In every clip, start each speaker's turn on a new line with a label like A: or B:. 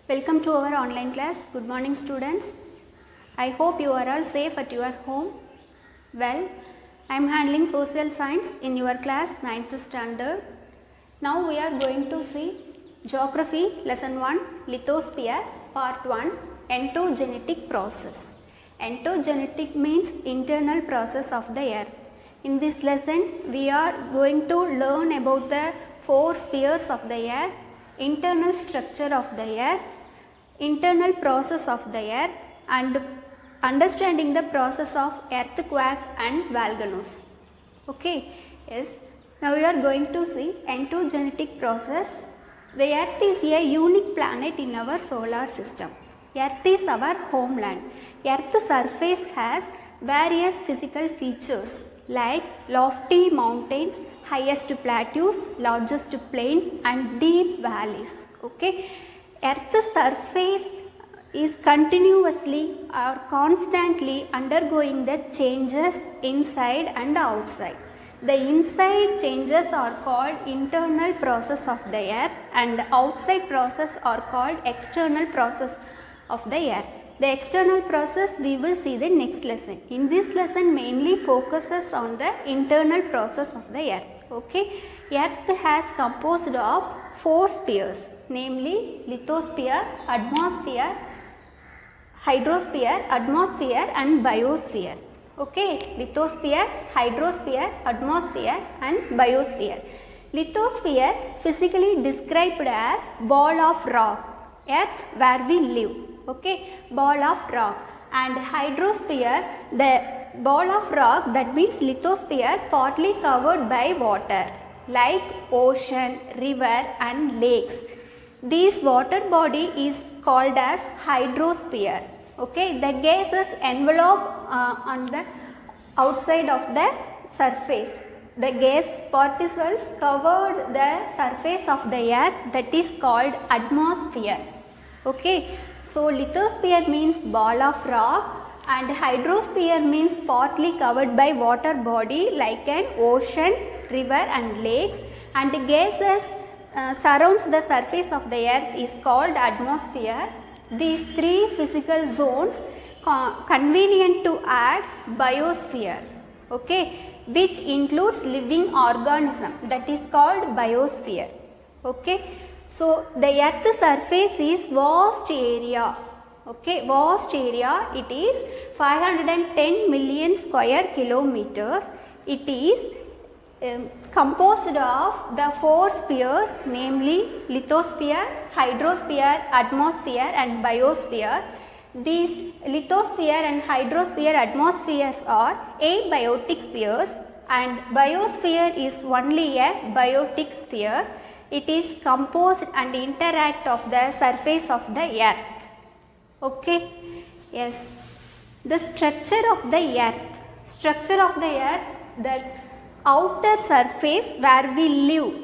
A: Welcome to our online class. Good morning students. I hope you are all safe at your home. Well, I am handling social science in your class 9th standard. Now we are going to see geography lesson 1 lithosphere part 1 entogenetic process. Entogenetic means internal process of the earth. In this lesson we are going to learn about the 4 spheres of the earth, internal structure of the earth, internal process of the earth and understanding the process of earthquake and volcanoes. Okay, yes. Now we are going to see entogenetic process. The earth is a unique planet in our solar system. Earth is our homeland. Earth's surface has various physical features like lofty mountains, highest plateaus, largest plain and deep valleys. Okay. Earth's surface is continuously or constantly undergoing the changes inside and outside. The inside changes are called internal process of the earth and outside process are called external process of the earth. The external process we will see the next lesson. In this lesson mainly focuses on the internal process of the earth. Okay. Earth has composed of 4 spheres, namely lithosphere, atmosphere, hydrosphere, atmosphere and biosphere. Okay, lithosphere, hydrosphere, atmosphere and biosphere. Lithosphere physically described as ball of rock, earth where we live. Okay, ball of rock. And hydrosphere, the ball of rock, that means lithosphere partly covered by water like ocean, river and lakes. This water body is called as hydrosphere. Okay, the gases envelope on the outside of the surface. The gas particles covered the surface of the earth, that is called atmosphere. Okay, so lithosphere means ball of rock and hydrosphere means partly covered by water body like an ocean, river and lakes, and gases surrounds the surface of the earth is called atmosphere. These 3 physical zones convenient to add biosphere, okay, which includes living organism, that is called biosphere. Okay, so the earth surface is vast area. Okay, vast area, it is 510 million square kilometers. It is composed of the 4 spheres, namely lithosphere, hydrosphere, atmosphere and biosphere. These lithosphere and hydrosphere atmospheres are abiotic spheres and biosphere is only a biotic sphere. It is composed and interact of the surface of the earth. Okay, yes. The structure of the earth. Structure of the earth, the outer surface where we live,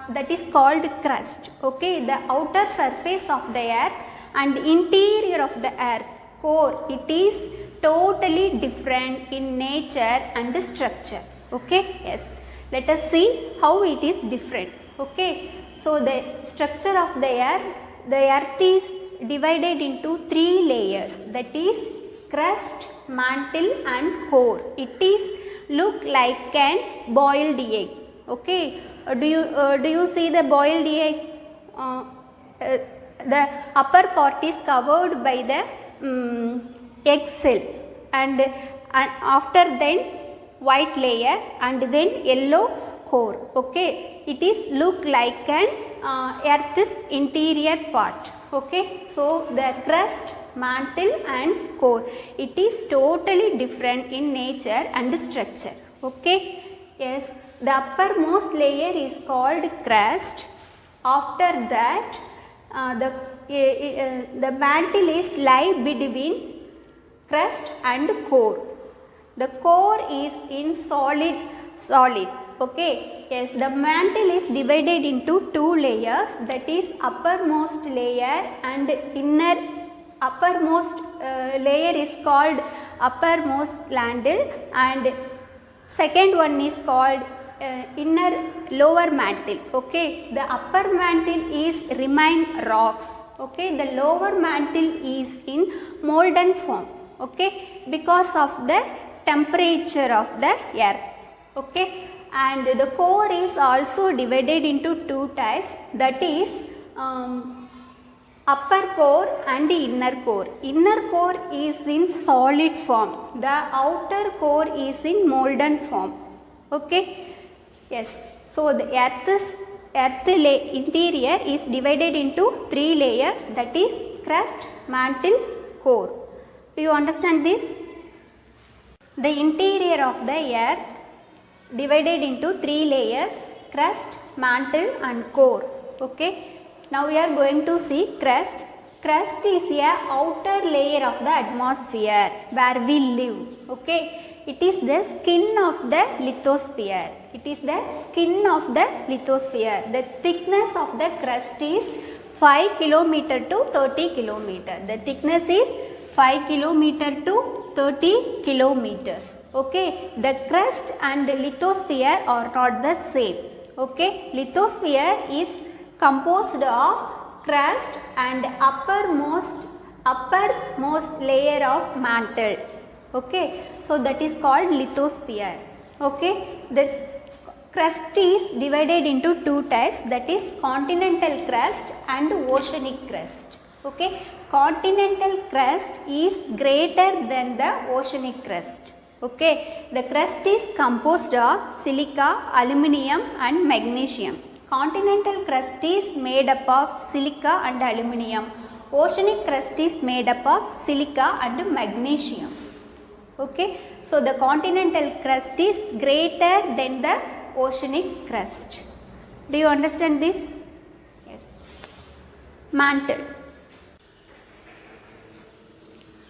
A: that is called crust. Okay, the outer surface of the earth and interior of the earth, core, it is totally different in nature and structure. Okay, yes. Let us see how it is different. Okay, so the structure of the earth is divided into 3 layers, that is crust, mantle and core. It is look like an boiled egg. Okay, do you see the boiled egg? The upper part is covered by the egg shell and after then white layer and then yellow core. Okay, it is look like an earth's interior part. Okay, so the crust, mantle and core, it is totally different in nature and structure. Okay, yes, the uppermost layer is called crust. After that the mantle is lie between crust and core. The core is in solid. Okay, yes, the mantle is divided into 2 layers, that is uppermost layer and uppermost layer is called uppermost mantle and second one is called lower mantle. Okay, the upper mantle is remain rocks Okay, the lower mantle is in molten form. Okay, because of the temperature of the earth. Okay, and the core is also divided into two types, that is upper core and inner core. Inner core is in solid form. The outer core is in molten form. Okay. Yes. So the interior is divided into three layers, that is crust, mantle, core. Do you understand this? The interior of the earth divided into three layers, crust, mantle and core. Okay. Now we are going to see crust. Crust is a outer layer of the atmosphere where we live. Okay. It is the skin of the lithosphere. It is the skin of the lithosphere. The thickness of the crust is 5 km to 30 km. The thickness is 5 km to 30 kilometers. Okay. The crust and the lithosphere are not the same. Okay. Lithosphere is composed of crust and uppermost layer of mantle. Okay, so that is called lithosphere. Okay, the crust is divided into two types, that is continental crust and oceanic crust. Okay, continental crust is greater than the oceanic crust. Okay, the crust is composed of silica, aluminium and magnesium. Continental crust is made up of silica and aluminium. Oceanic crust is made up of silica and magnesium. Okay. So, the continental crust is greater than the oceanic crust. Do you understand this? Yes. Mantle.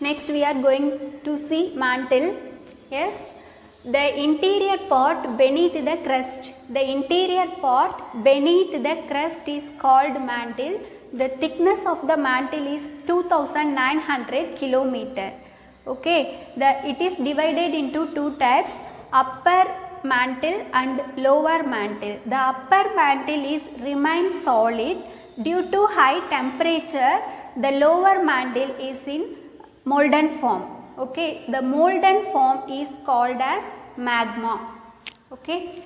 A: Next we are going to see mantle. Yes. The interior part beneath the crust. The interior part beneath the crust is called mantle. The thickness of the mantle is 2900 km. Okay. It is divided into two types, upper mantle and lower mantle. The upper mantle remains solid due to high temperature. The lower mantle is in molten form. Okay, the molten form is called as magma. Okay.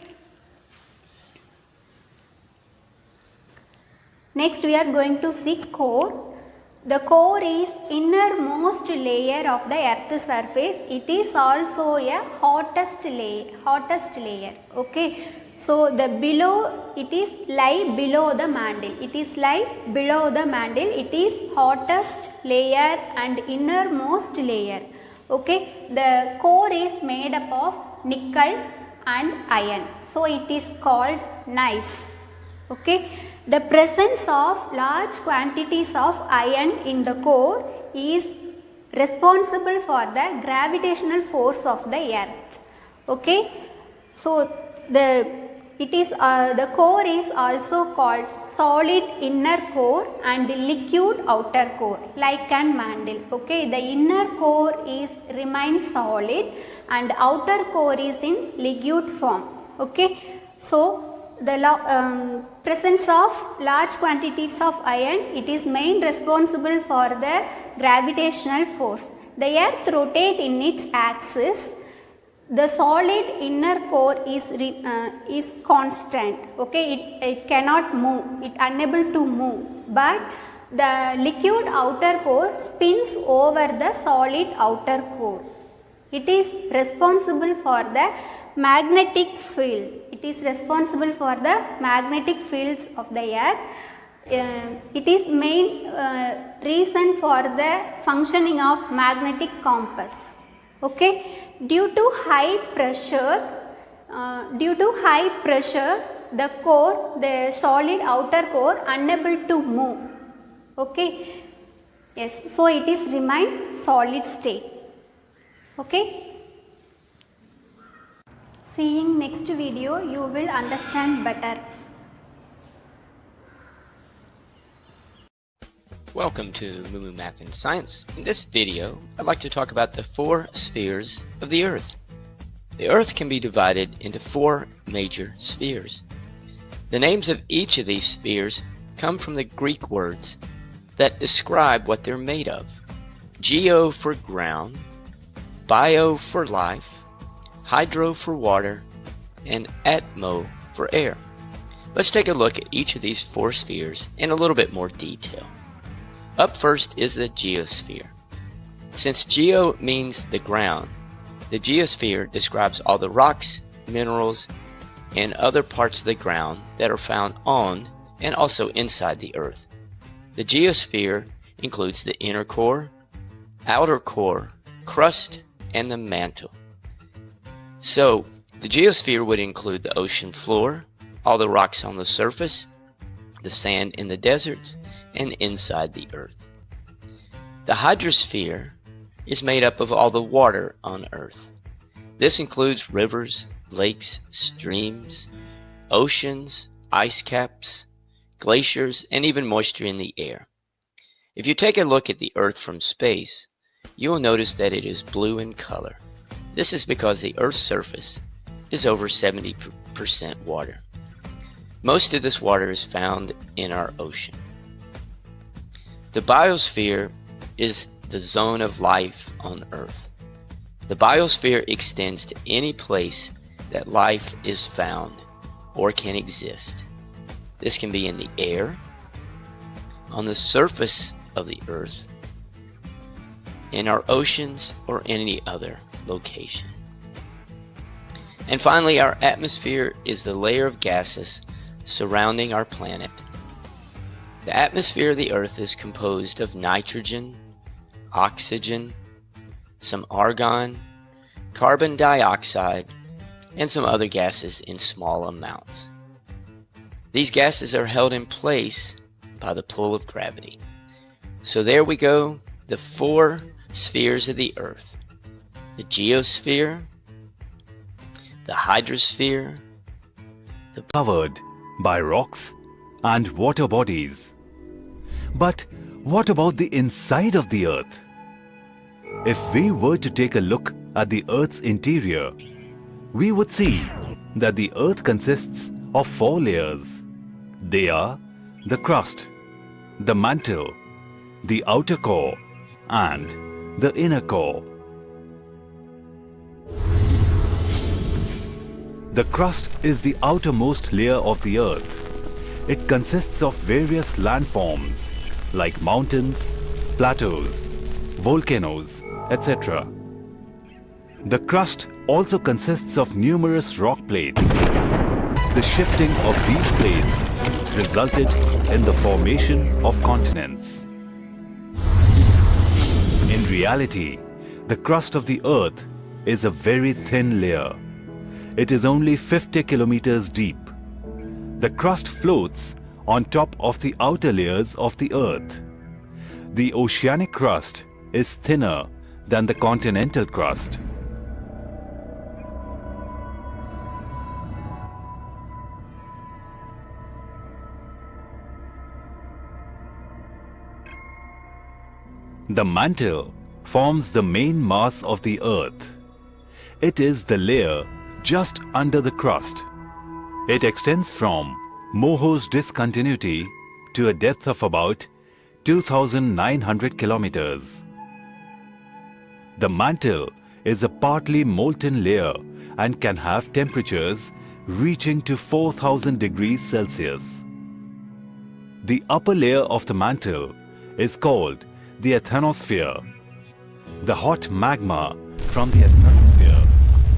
A: Next we are going to see core. The core is innermost layer of the earth's surface. It is also a hottest layer. Okay. So the it is lie below the mantle. It is lie below the mantle. It is hottest layer and innermost layer. Okay, the core is made up of nickel and iron. So it is called knife. Okay, the presence of large quantities of iron in the core is responsible for the gravitational force of the earth. Okay, so the core is also called solid inner core and liquid outer core, like an mantle. Okay, the inner core remains solid and outer core is in liquid form. Okay, so the presence of large quantities of iron, it is main responsible for the gravitational force. The earth rotates in its axis. The solid inner core is constant. Okay, it cannot move, it unable to move, but the liquid outer core spins over the solid outer core. It is responsible for the magnetic field. It is responsible for the magnetic fields of the earth. It is main reason for the functioning of magnetic compass. Okay, due to high pressure, the solid outer core unable to move. Okay, yes, so it is remain solid state. Okay, seeing next video you will understand better.
B: Welcome to Moo Math and Science. In this video, I'd like to talk about the 4 spheres of the Earth. The Earth can be divided into 4 major spheres. The names of each of these spheres come from the Greek words that describe what they're made of. Geo for ground, bio for life, hydro for water, and atmo for air. Let's take a look at each of these 4 spheres in a little bit more detail. Up first is the geosphere. Since geo means the ground, the geosphere describes all the rocks, minerals, and other parts of the ground that are found on and also inside the Earth. The geosphere includes the inner core, outer core, crust, and the mantle. So, the geosphere would include the ocean floor, all the rocks on the surface, the sand in the deserts, and inside the Earth. The hydrosphere is made up of all the water on Earth. This includes rivers, lakes, streams, oceans, ice caps, glaciers, and even moisture in the air. If you take a look at the Earth from space, you will notice that it is blue in color. This is because the Earth's surface is over 70% water. Most of this water is found in our ocean. The biosphere is the zone of life on Earth. The biosphere extends to any place that life is found or can exist. This can be in the air, on the surface of the Earth, in our oceans, or any other location. And finally, our atmosphere is the layer of gases surrounding our planet. The atmosphere of the Earth is composed of nitrogen, oxygen, some argon, carbon dioxide, and some other gases in small amounts. These gases are held in place by the pull of gravity. So there we go, the 4 spheres of the Earth: the geosphere, the hydrosphere,
C: covered by rocks and water bodies. But what about the inside of the Earth? If we were to take a look at the Earth's interior, we would see that the Earth consists of 4 layers. They are the crust, the mantle, the outer core, and the inner core. The crust is the outermost layer of the Earth. It consists of various landforms like mountains, plateaus, volcanoes, etc. The crust also consists of numerous rock plates. The shifting of these plates resulted in the formation of continents. In reality, the crust of the Earth is a very thin layer. It is only 50 kilometers deep. The crust floats on top of the outer layers of the Earth. The oceanic crust is thinner than the continental crust. The mantle forms the main mass of the Earth. It is the layer just under the crust. It extends from Moho's discontinuity to a depth of about 2,900 kilometers. The mantle is a partly molten layer and can have temperatures reaching to 4,000 degrees Celsius. The upper layer of the mantle is called the Lithosphere. The hot magma from the Lithosphere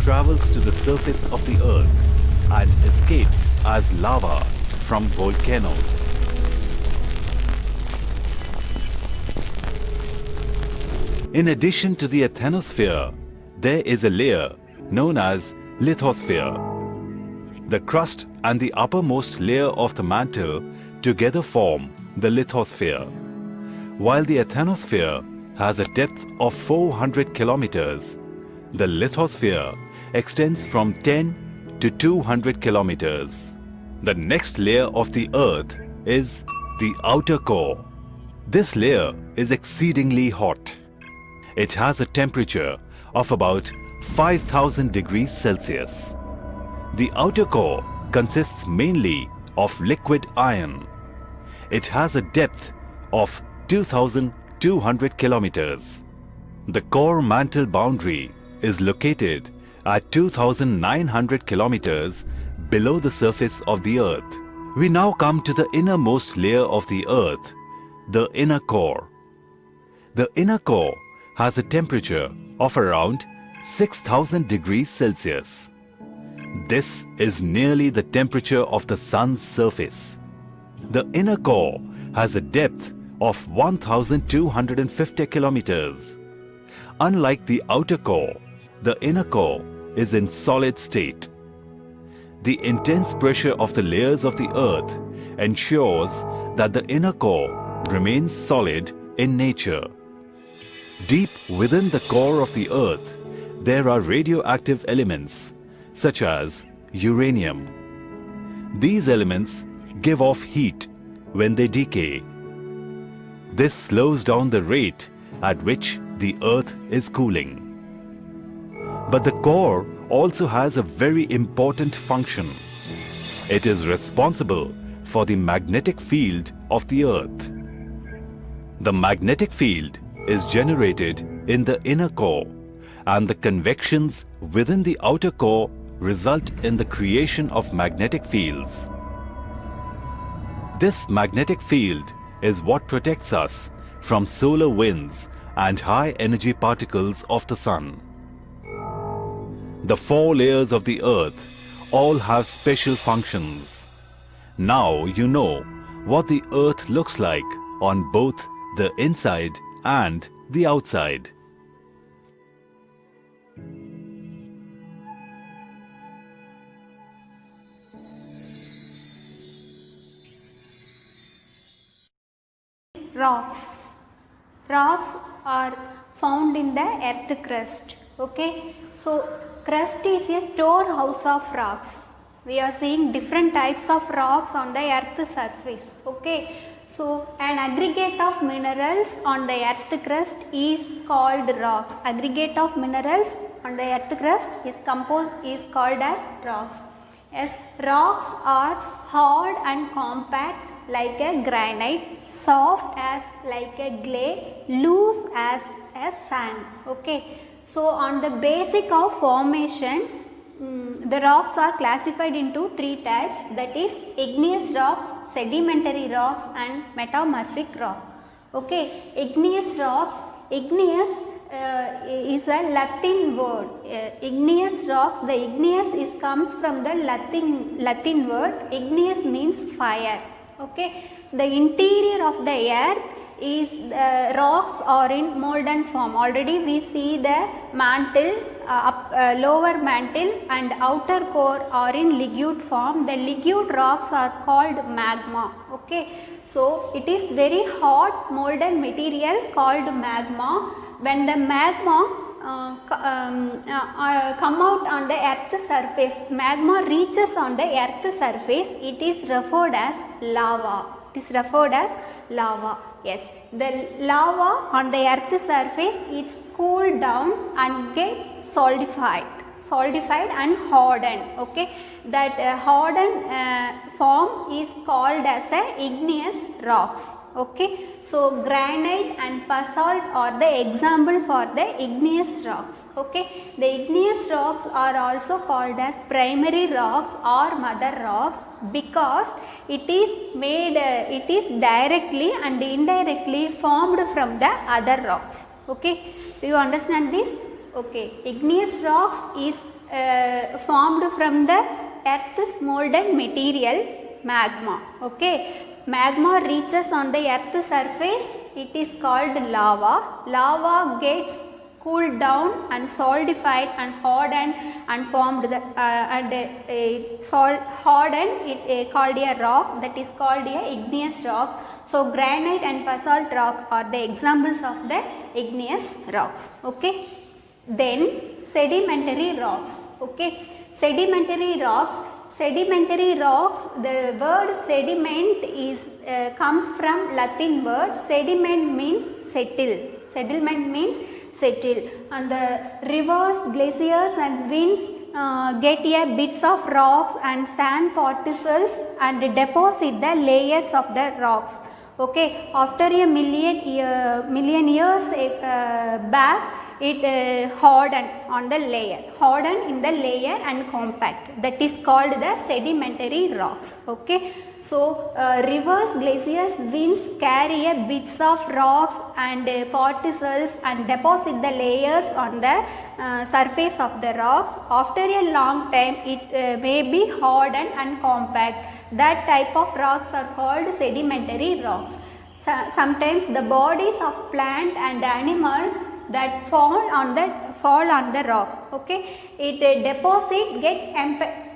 C: travels to the surface of the Earth and escapes as lava from volcanoes. In addition to the Lithosphere, there is a layer known as Lithosphere. The crust and the uppermost layer of the mantle together form the Lithosphere. While the Lithosphere has a depth of 400 kilometers, the Lithosphere extends from 10 to 200 kilometers. The next layer of the Earth is the outer core. This layer is exceedingly hot. It has a temperature of about 5,000 degrees Celsius. The outer core consists mainly of liquid iron. It has a depth of 2,200 kilometers. The core mantle boundary is located at 2,900 kilometers below the surface of the Earth. We now come to the innermost layer of the Earth, the inner core. The inner core has a temperature of around 6,000 degrees Celsius. This is nearly the temperature of the Sun's surface. The inner core has a depth of 1,250 kilometers. Unlike the outer core, the inner core is in solid state. The intense pressure of the layers of the Earth ensures that the inner core remains solid in nature. Deep within the core of the Earth, there are radioactive elements such as uranium. These elements give off heat when they decay. This slows down the rate at which the Earth is cooling. But the core also has a very important function. It is responsible for the magnetic field of the Earth. The magnetic field is generated in the inner core, and the convections within the outer core result in the creation of magnetic fields. This magnetic field is what protects us from solar winds and high-energy particles of the Sun. The four layers of the Earth all have special functions. Now you know what the Earth looks like on both the inside and the outside.
A: Rocks. Rocks are found in the earth crust. Okay, so crust is a storehouse of rocks. We are seeing different types of rocks on the earth surface. Okay, so an aggregate of minerals on the earth crust is called rocks. Aggregate of minerals on the earth crust is called as rocks. Yes, rocks are hard and compact like a granite, soft as like a clay, loose as a sand. Okay, so on the basic of formation, the rocks are classified into three types, that is igneous rocks, sedimentary rocks and metamorphic rock. Okay, igneous rocks, igneous is a Latin word. Igneous rocks, the igneous comes from the Latin word. Igneous means fire. Okay, the interior of the earth is rocks are in molten form. Already we see the mantle, lower mantle and outer core are in liquid form. The liquid rocks are called magma. Okay, so it is very hot molten material called magma. When the magma come out on the earth surface, magma reaches on the earth surface, it is referred as lava. It is referred as lava. Yes, the lava on the earth surface, it's cooled down and gets solidified and hardened. Okay, that hardened form is called as a igneous rocks. Okay, so granite and basalt are the example for the igneous rocks. Okay, the igneous rocks are also called as primary rocks or mother rocks because it is directly and indirectly formed from the other rocks. Okay, do you understand this? Okay, igneous rocks is formed from the earth's molten material magma. Okay, magma reaches on the earth surface, it is called lava. Lava gets cooled down and solidified and hardened and formed the hardened, it called a rock, that is called a igneous rock. So granite and basalt rock are the examples of the igneous rocks. Okay, then sedimentary rocks. Okay, sedimentary rocks, the word sediment is comes from Latin word. Sediment means settle. Settlement means settle. And the rivers, glaciers and winds get a bits of rocks and sand particles and deposit the layers of the rocks. Okay, after a million years back, it hardened on the layer, hardened in the layer and compact. That is called the sedimentary rocks. Okay, so rivers, glaciers, winds carry a bits of rocks and particles and deposit the layers on the surface of the rocks. After a long time, it may be hardened and compact. That type of rocks are called sedimentary rocks. Sometimes the bodies of plant and animals that fall on the rock, okay, it deposit get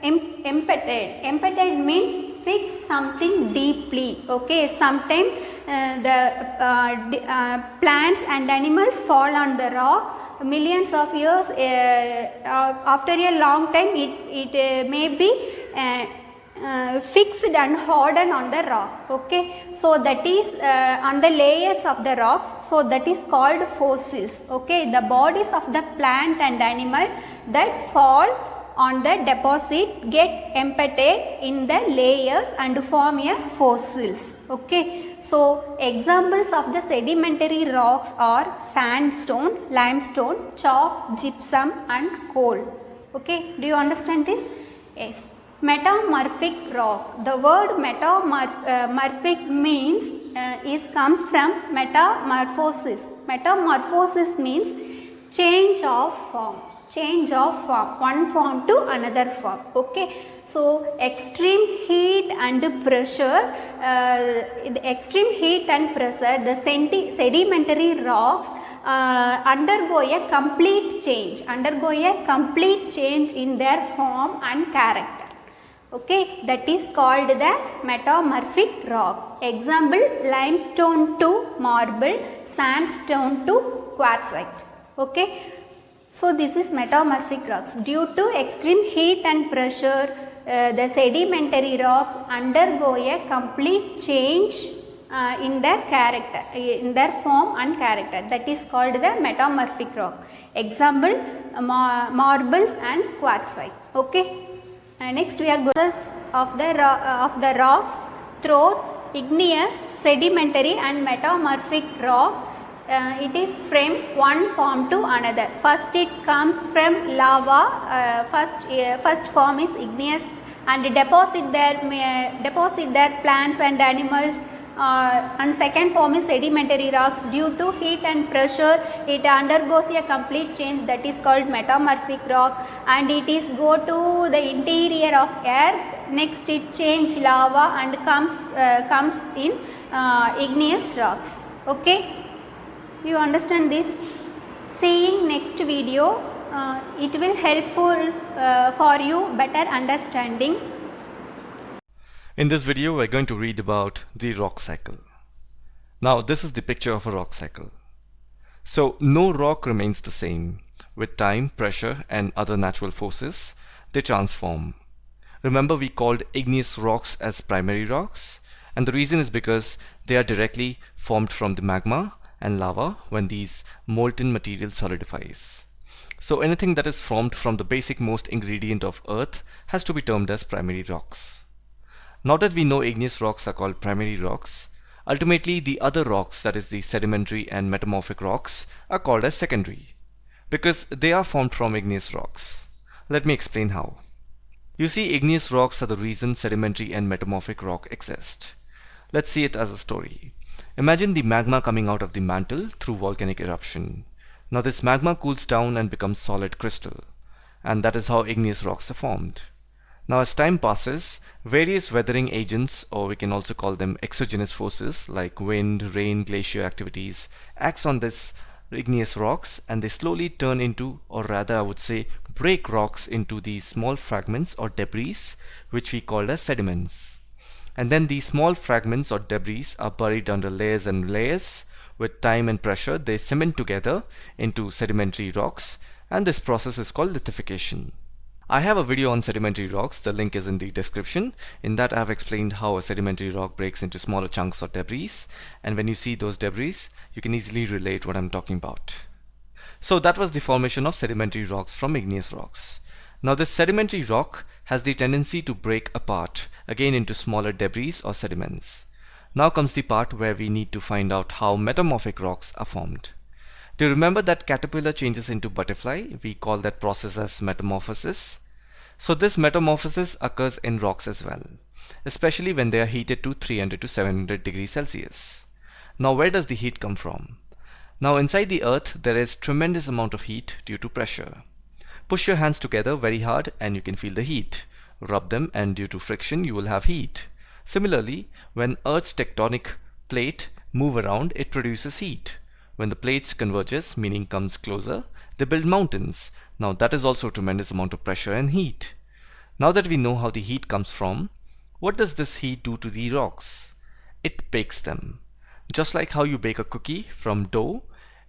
A: embedded. Embedded means fix something deeply. Okay, sometimes plants and animals fall on the rock millions of years. After a long time, it may be fixed and hardened on the rock. Okay, so that is on the layers of the rocks, so that is called fossils. Okay, the bodies of the plant and animal that fall on the deposit get embedded in the layers and form a fossils. Okay, so examples of the sedimentary rocks are sandstone, limestone, chalk, gypsum and coal. Okay, do you understand this? Yes. Metamorphic rock. The word metamorphic means comes from metamorphosis. Metamorphosis means change of form. Change of form, one form to another form. Okay, so extreme heat and pressure, the sedimentary rocks undergo a complete change in their form and character. Okay, that is called the metamorphic rock. Example, limestone to marble, sandstone to quartzite. Okay, so this is metamorphic rocks. Due to extreme heat and pressure, the sedimentary rocks undergo a complete change in their character, in their form and character. That is called the metamorphic rock. Example, marbles and quartzite. Okay. Next we are going of the rocks through igneous, sedimentary and metamorphic rock. It is from one form to another. First it comes from lava. First form is igneous and deposit their plants and animals. And second form is sedimentary rocks. Due to heat and pressure, it undergoes a complete change, that is called metamorphic rock, and it is go to the interior of earth. Next it change lava and comes in igneous rocks. Okay, you understand this? Seeing next video, it will helpful for you better understanding.
D: In this video, we're going to read about the rock cycle. Now, this is the picture of a rock cycle. So, no rock remains the same. With time, pressure, and other natural forces, they transform. Remember, we called igneous rocks as primary rocks, and the reason is because they are directly formed from the magma and lava when these molten material solidifies. So, anything that is formed from the basic most ingredient of earth has to be termed as primary rocks. Now that we know igneous rocks are called primary rocks, ultimately the other rocks, that is the sedimentary and metamorphic rocks, are called as secondary because they are formed from igneous rocks. Let me explain how. You see, igneous rocks are the reason sedimentary and metamorphic rock exist. Let's see it as a story. Imagine the magma coming out of the mantle through volcanic eruption. Now this magma cools down and becomes solid crystal, and that is how igneous rocks are formed. Now as time passes, various weathering agents, or we can also call them exogenous forces like wind, rain, glacier activities, acts on this igneous rocks, and they slowly turn into, or rather I would say break rocks into these small fragments or debris which we call as sediments. And then these small fragments or debris are buried under layers and layers. With time and pressure they cement together into sedimentary rocks, and this process is called lithification. I have a video on sedimentary rocks, the link is in the description. In that I have explained how a sedimentary rock breaks into smaller chunks or debris, and when you see those debris you can easily relate what I'm talking about. So that was the formation of sedimentary rocks from igneous rocks. Now this sedimentary rock has the tendency to break apart again into smaller debris or sediments. Now comes the part where we need to find out how metamorphic rocks are formed. Do you remember that caterpillar changes into butterfly? We call that process as metamorphosis. So this metamorphosis occurs in rocks as well, especially when they are heated to 300 to 700 degrees Celsius. Now where does the heat come from? Now inside the earth there is tremendous amount of heat due to pressure. Push your hands together very hard and you can feel the heat. Rub them and due to friction you will have heat. Similarly, when Earth's tectonic plate move around, it produces heat. When the plates converges, meaning comes closer, they build mountains. Now that is also a tremendous amount of pressure and heat. Now that we know how the heat comes from, what does this heat do to the rocks? It bakes them. Just like how you bake a cookie from dough,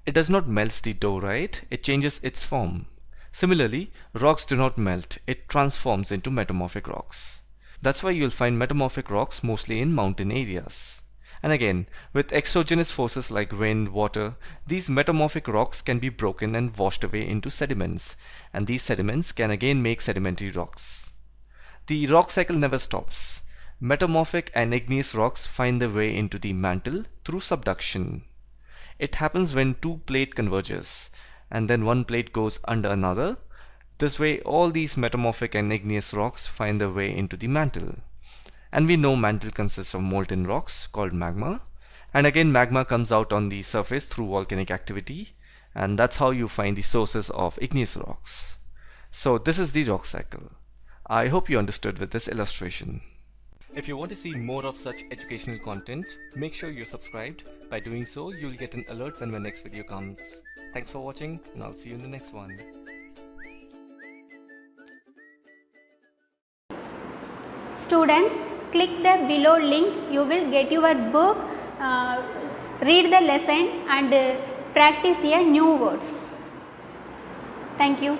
D: it does not melt the dough, right? It changes its form. Similarly, rocks do not melt, it transforms into metamorphic rocks. That's why you'll find metamorphic rocks mostly in mountain areas. And again, with exogenous forces like wind, water, these metamorphic rocks can be broken and washed away into sediments, and these sediments can again make sedimentary rocks. The rock cycle never stops. Metamorphic and igneous rocks find their way into the mantle through subduction. It happens when two plates converges, and then one plate goes under another. This way all these metamorphic and igneous rocks find their way into the mantle. And we know mantle consists of molten rocks called magma. And again magma comes out on the surface through volcanic activity, and that's how you find the sources of igneous rocks. So this is the rock cycle. I hope you understood with this illustration. If you want to see more of such educational content, make sure you're subscribed. By doing so, you'll get an alert when my next video comes. Thanks for watching, and I'll see you in the next one.
A: Students, click the below link. You will get your book, read the lesson and practice a new words. Thank you.